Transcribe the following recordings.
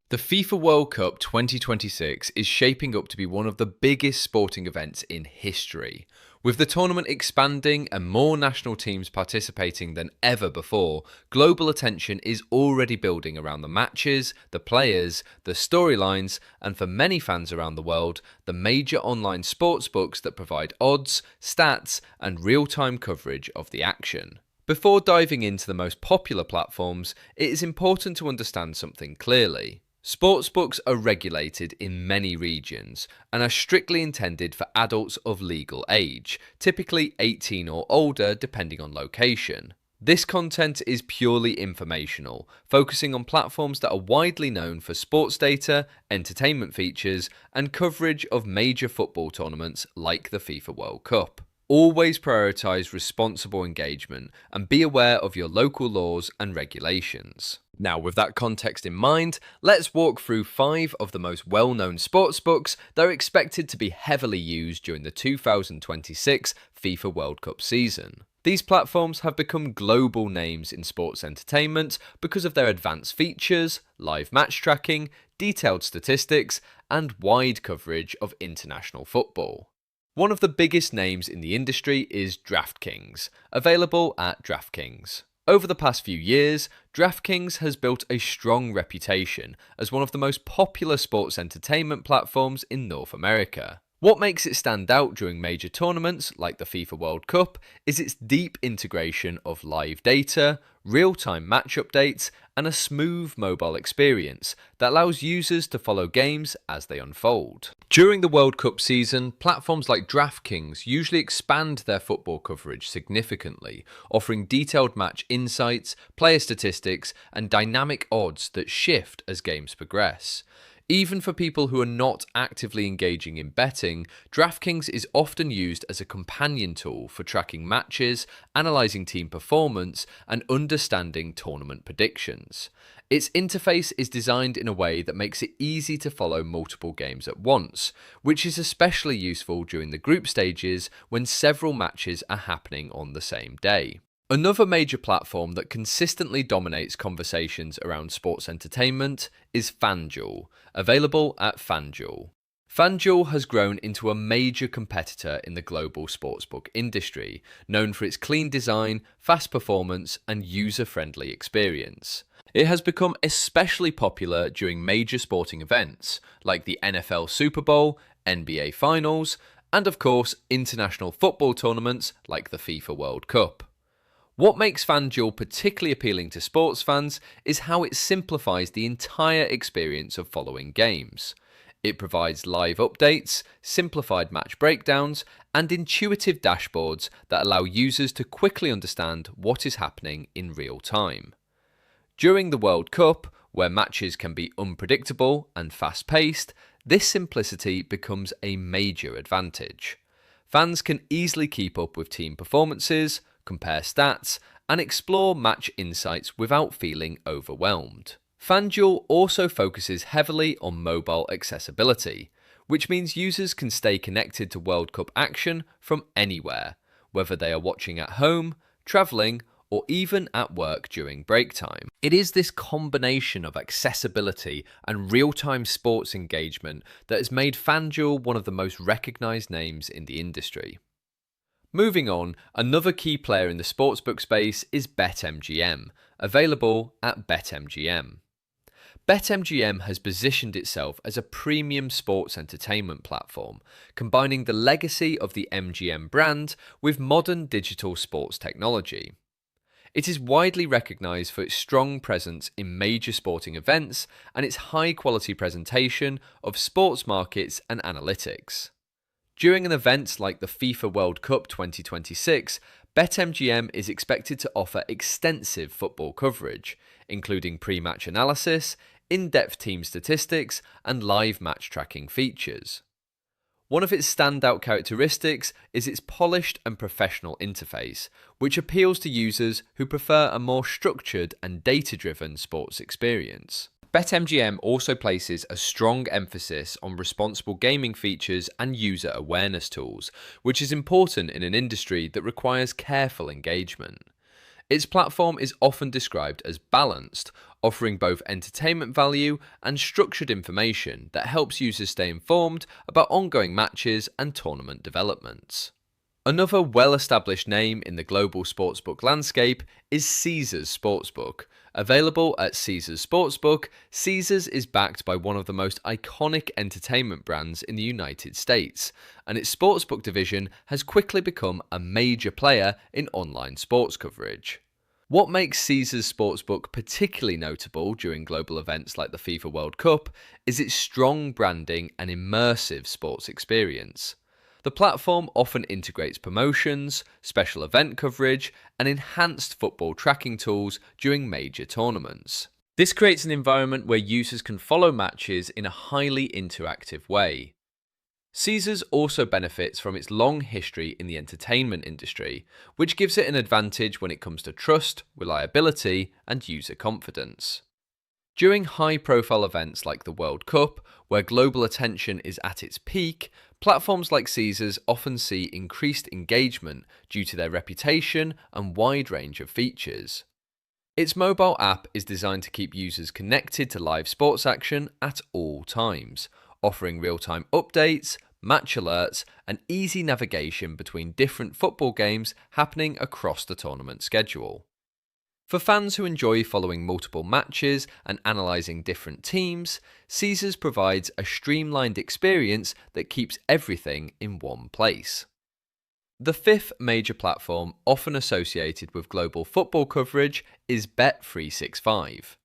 The FIFA World Cup 2026 is shaping up to be one of the biggest sporting events in history. With the tournament expanding and more national teams participating than ever before, global attention is already building around the matches, the players, the storylines, and for many fans around the world, the major online sportsbooks that provide odds, stats, and real-time coverage of the action. Before diving into the most popular platforms, it is important to understand something clearly. Sportsbooks are regulated in many regions and are strictly intended for adults of legal age, typically 18 or older depending on location. This content is purely informational, focusing on platforms that are widely known for sports data, entertainment features, and coverage of major football tournaments like the FIFA World Cup. Always prioritise responsible engagement and be aware of your local laws and regulations. Now, with that context in mind, let's walk through 5 of the most well-known sportsbooks that are expected to be heavily used during the 2026 FIFA World Cup season. These platforms have become global names in sports entertainment because of their advanced features, live match tracking, detailed statistics, and wide coverage of international football. One of the biggest names in the industry is DraftKings, available at DraftKings. Over the past few years, DraftKings has built a strong reputation as one of the most popular sports entertainment platforms in North America. What makes it stand out during major tournaments like the FIFA World Cup is its deep integration of live data, real-time match updates, and a smooth mobile experience that allows users to follow games as they unfold. During the World Cup season, platforms like DraftKings usually expand their football coverage significantly, offering detailed match insights, player statistics, and dynamic odds that shift as games progress. Even for people who are not actively engaging in betting, DraftKings is often used as a companion tool for tracking matches, analysing team performance, and understanding tournament predictions. Its interface is designed in a way that makes it easy to follow multiple games at once, which is especially useful during the group stages when several matches are happening on the same day. Another major platform that consistently dominates conversations around sports entertainment is FanDuel, available at FanDuel. FanDuel has grown into a major competitor in the global sportsbook industry, known for its clean design, fast performance, and user-friendly experience. It has become especially popular during major sporting events like the NFL Super Bowl, NBA Finals, and of course international football tournaments like the FIFA World Cup. What makes FanDuel particularly appealing to sports fans is how it simplifies the entire experience of following games. It provides live updates, simplified match breakdowns, and intuitive dashboards that allow users to quickly understand what is happening in real time. During the World Cup, where matches can be unpredictable and fast-paced, this simplicity becomes a major advantage. Fans can easily keep up with team performances, compare stats, and explore match insights without feeling overwhelmed. FanDuel also focuses heavily on mobile accessibility, which means users can stay connected to World Cup action from anywhere, whether they are watching at home, travelling, or even at work during break time. It is this combination of accessibility and real-time sports engagement that has made FanDuel one of the most recognised names in the industry. Moving on, another key player in the sportsbook space is BetMGM, available at BetMGM. BetMGM has positioned itself as a premium sports entertainment platform, combining the legacy of the MGM brand with modern digital sports technology. It is widely recognised for its strong presence in major sporting events and its high-quality presentation of sports markets and analytics. During an event like the FIFA World Cup 2026, BetMGM is expected to offer extensive football coverage, including pre-match analysis, in-depth team statistics, and live match tracking features. One of its standout characteristics is its polished and professional interface, which appeals to users who prefer a more structured and data-driven sports experience. BetMGM also places a strong emphasis on responsible gaming features and user awareness tools, which is important in an industry that requires careful engagement. Its platform is often described as balanced, offering both entertainment value and structured information that helps users stay informed about ongoing matches and tournament developments. Another well-established name in the global sportsbook landscape is Caesars Sportsbook. Available at Caesars Sportsbook, Caesars is backed by one of the most iconic entertainment brands in the United States, and its sportsbook division has quickly become a major player in online sports coverage. What makes Caesars Sportsbook particularly notable during global events like the FIFA World Cup is its strong branding and immersive sports experience. The platform often integrates promotions, special event coverage, and enhanced football tracking tools during major tournaments. This creates an environment where users can follow matches in a highly interactive way. Caesars also benefits from its long history in the entertainment industry, which gives it an advantage when it comes to trust, reliability, and user confidence. During high-profile events like the World Cup, where global attention is at its peak, platforms like Caesars often see increased engagement due to their reputation and wide range of features. Its mobile app is designed to keep users connected to live sports action at all times, offering real-time updates, match alerts, and easy navigation between different football games happening across the tournament schedule. For fans who enjoy following multiple matches and analysing different teams, Caesars provides a streamlined experience that keeps everything in one place. The fifth major platform often associated with global football coverage is Bet365.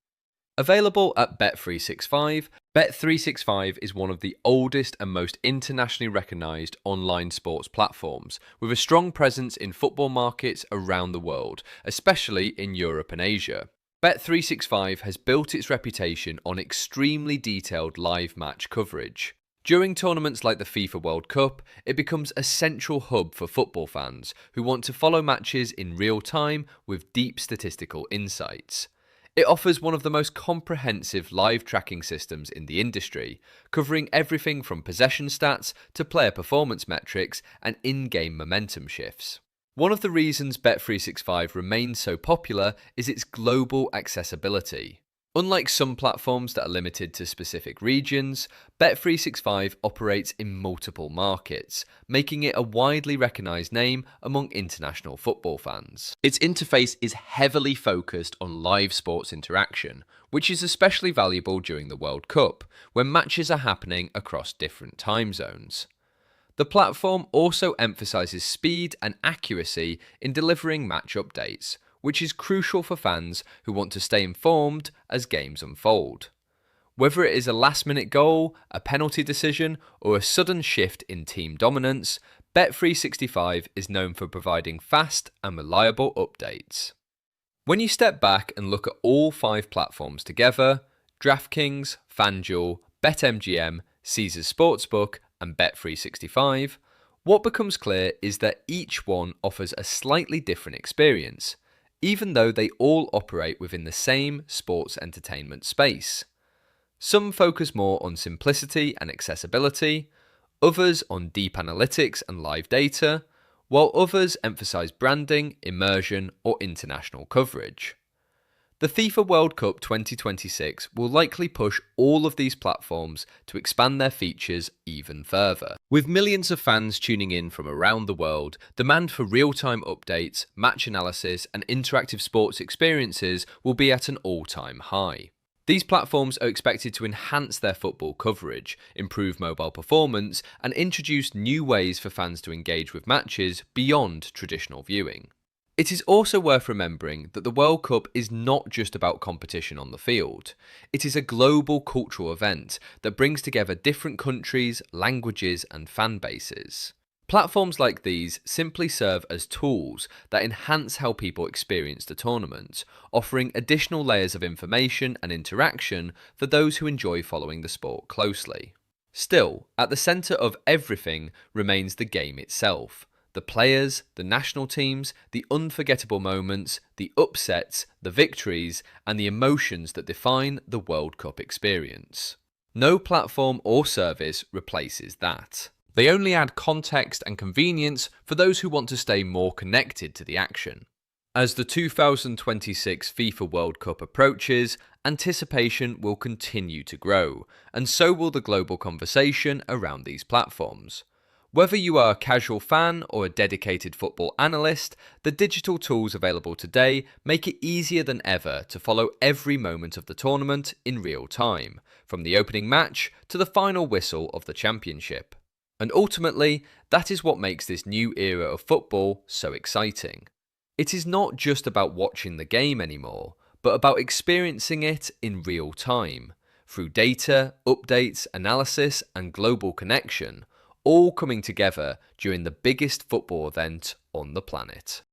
Available at Bet365, Bet365 is one of the oldest and most internationally recognised online sports platforms, with a strong presence in football markets around the world, especially in Europe and Asia. Bet365 has built its reputation on extremely detailed live match coverage. During tournaments like the FIFA World Cup, it becomes a central hub for football fans who want to follow matches in real time with deep statistical insights. It offers one of the most comprehensive live tracking systems in the industry, covering everything from possession stats to player performance metrics and in-game momentum shifts. One of the reasons Bet365 remains so popular is its global accessibility. Unlike some platforms that are limited to specific regions, Bet365 operates in multiple markets, making it a widely recognised name among international football fans. Its interface is heavily focused on live sports interaction, which is especially valuable during the World Cup, when matches are happening across different time zones. The platform also emphasises speed and accuracy in delivering match updates, which is crucial for fans who want to stay informed as games unfold. Whether it is a last-minute goal, a penalty decision, or a sudden shift in team dominance, Bet365 is known for providing fast and reliable updates. When you step back and look at all 5 platforms together, DraftKings, FanDuel, BetMGM, Caesars Sportsbook, and Bet365, what becomes clear is that each one offers a slightly different experience, even though they all operate within the same sports entertainment space. Some focus more on simplicity and accessibility, others on deep analytics and live data, while others emphasize branding, immersion, or international coverage. The FIFA World Cup 2026 will likely push all of these platforms to expand their features even further. With millions of fans tuning in from around the world, demand for real-time updates, match analysis, and interactive sports experiences will be at an all-time high. These platforms are expected to enhance their football coverage, improve mobile performance, and introduce new ways for fans to engage with matches beyond traditional viewing. It is also worth remembering that the World Cup is not just about competition on the field. It is a global cultural event that brings together different countries, languages, and fan bases. Platforms like these simply serve as tools that enhance how people experience the tournament, offering additional layers of information and interaction for those who enjoy following the sport closely. Still, at the centre of everything remains the game itself. The players, the national teams, the unforgettable moments, the upsets, the victories, and the emotions that define the World Cup experience. No platform or service replaces that. They only add context and convenience for those who want to stay more connected to the action. As the 2026 FIFA World Cup approaches, anticipation will continue to grow, and so will the global conversation around these platforms. Whether you are a casual fan or a dedicated football analyst, the digital tools available today make it easier than ever to follow every moment of the tournament in real time, from the opening match to the final whistle of the championship. And ultimately, that is what makes this new era of football so exciting. It is not just about watching the game anymore, but about experiencing it in real time, through data, updates, analysis, and global connection, all coming together during the biggest football event on the planet.